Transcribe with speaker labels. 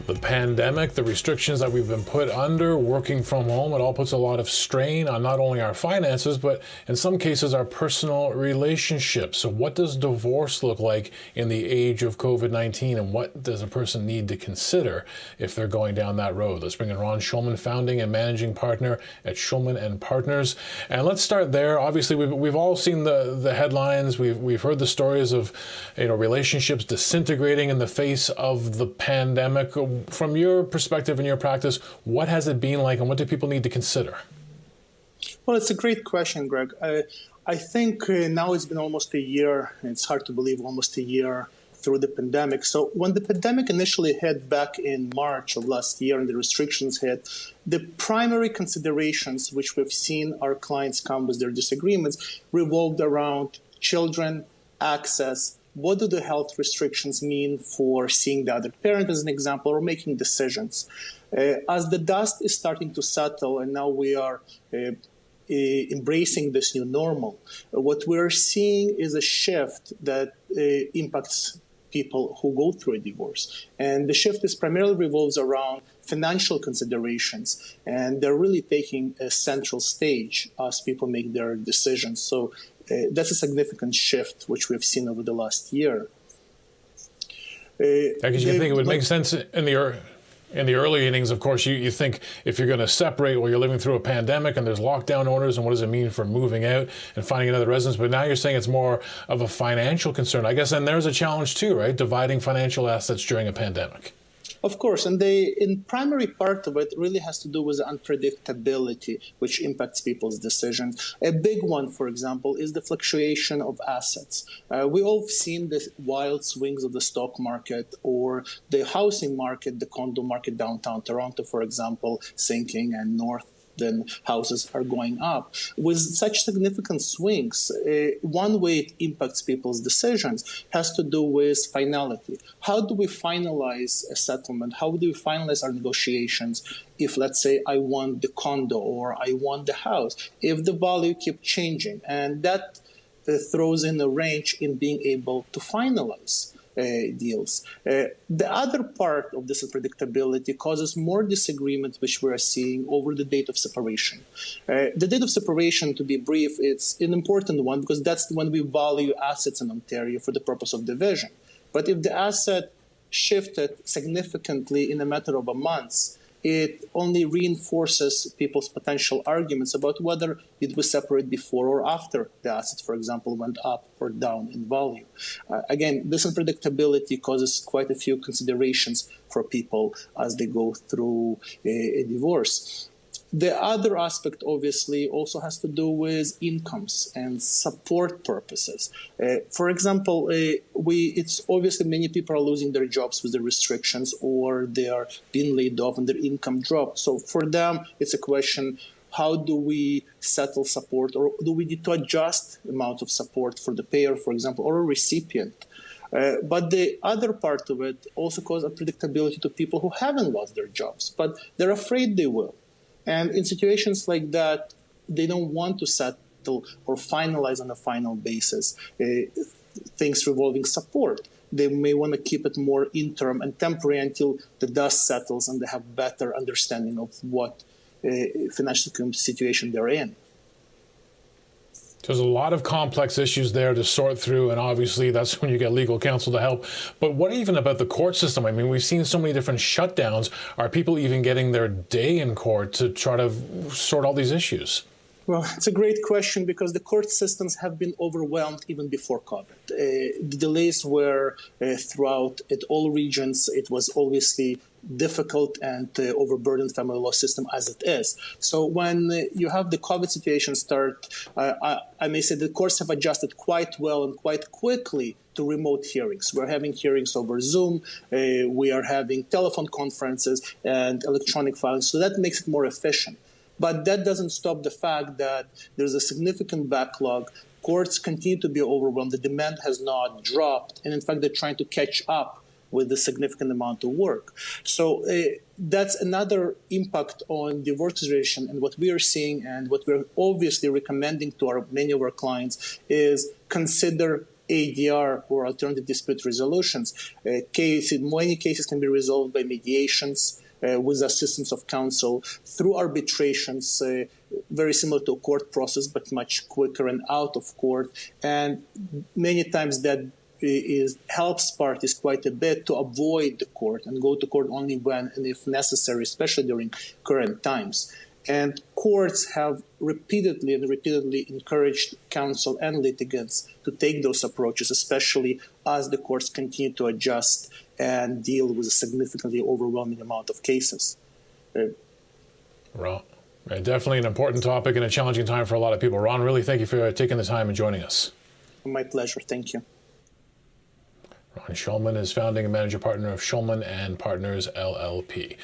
Speaker 1: The pandemic, the restrictions that we've been put under, working from home, it all puts a lot of strain on not only our finances, but in some cases our personal relationships. So what does divorce look like in the age of COVID-19, and what does a person need to consider if they're going down that road? Let's bring in Ron Shulman, founding and managing partner at Shulman Partners. And let's start there. Obviously, we've all seen the headlines. We've heard the stories of relationships disintegrating in the face of the pandemic. From your perspective and your practice, what has it been like, and what do people need to consider?
Speaker 2: Well, it's a great question, Greg. I think now it's been almost a year, and it's hard to believe almost a year through the pandemic. So when the pandemic initially hit back in March of last year and the restrictions hit, the primary considerations which we've seen our clients come with their disagreements revolved around children, access. What do the health restrictions mean for seeing the other parent, as an example, or making decisions? As the dust is starting to settle and now we are embracing this new normal, what we're seeing is a shift that impacts people who go through a divorce. And the shift is primarily revolves around financial considerations, and they're really taking a central stage as people make their decisions. So that's a significant shift which we've seen over the last year.
Speaker 1: Because you think it would make sense in the early innings, of course, you think if you're going to separate while you're living through a pandemic and there's lockdown orders, and what does it mean for moving out and finding another residence? But now you're saying it's more of a financial concern, I guess, and there's a challenge too, right? Dividing financial assets during a pandemic.
Speaker 2: Of course, and the primary part of it really has to do with unpredictability, which impacts people's decisions. A big one, for example, is the fluctuation of assets. We all have seen the wild swings of the stock market or the housing market, the condo market downtown Toronto, for example, sinking, and north then houses are going up. With such significant swings, one way it impacts people's decisions has to do with finality. How do we finalize a settlement? How do we finalize our negotiations if, let's say, I want the condo or I want the house, if the value keeps changing? And that throws in a wrench in being able to finalize deals. The other part of this unpredictability causes more disagreement, which we are seeing over the date of separation. The date of separation, to be brief, it's an important one because that's when we value assets in Ontario for the purpose of division. But if the asset shifted significantly in a matter of a month, it only reinforces people's potential arguments about whether it was separate before or after the assets, for example, went up or down in value. Again, this unpredictability causes quite a few considerations for people as they go through a divorce. The other aspect, obviously, also has to do with incomes and support purposes. For example, it's obviously many people are losing their jobs with the restrictions, or they are being laid off and their income dropped. So for them, it's a question, how do we settle support, or do we need to adjust the amount of support for the payer, for example, or a recipient? But the other part of it also causes unpredictability to people who haven't lost their jobs, but they're afraid they will. And in situations like that, they don't want to settle or finalize on a final basis things revolving support. They may want to keep it more interim and temporary until the dust settles and they have better understanding of what financial situation they're in.
Speaker 1: There's a lot of complex issues there to sort through, and obviously that's when you get legal counsel to help. But what even about the court system? I mean, we've seen so many different shutdowns. Are people even getting their day in court to try to sort all these issues?
Speaker 2: Well, it's a great question because the court systems have been overwhelmed even before COVID. The delays were throughout at all regions. It was obviously difficult and overburdened family law system as it is. So when you have the COVID situation start, I may say the courts have adjusted quite well and quite quickly to remote hearings. We're having hearings over Zoom. We are having telephone conferences and electronic filings. So that makes it more efficient. But that doesn't stop the fact that there's a significant backlog. Courts continue to be overwhelmed. The demand has not dropped. And in fact, they're trying to catch up with the significant amount of work. So that's another impact on divorce resolution. And what we are seeing and what we're obviously recommending to many of our clients is consider ADR or alternative dispute resolutions. Many cases can be resolved by mediations with the assistance of counsel, through arbitrations, very similar to a court process, but much quicker and out of court. And many times that helps parties quite a bit to avoid the court and go to court only when and if necessary, especially during current times. And courts have repeatedly encouraged counsel and litigants to take those approaches, especially as the courts continue to adjust and deal with a significantly overwhelming amount of cases.
Speaker 1: Ron, definitely an important topic and a challenging time for a lot of people. Ron, really thank you for taking the time and joining us.
Speaker 2: My pleasure. Thank you.
Speaker 1: Ron Shulman is founding and managing partner of Shulman Partners LLP.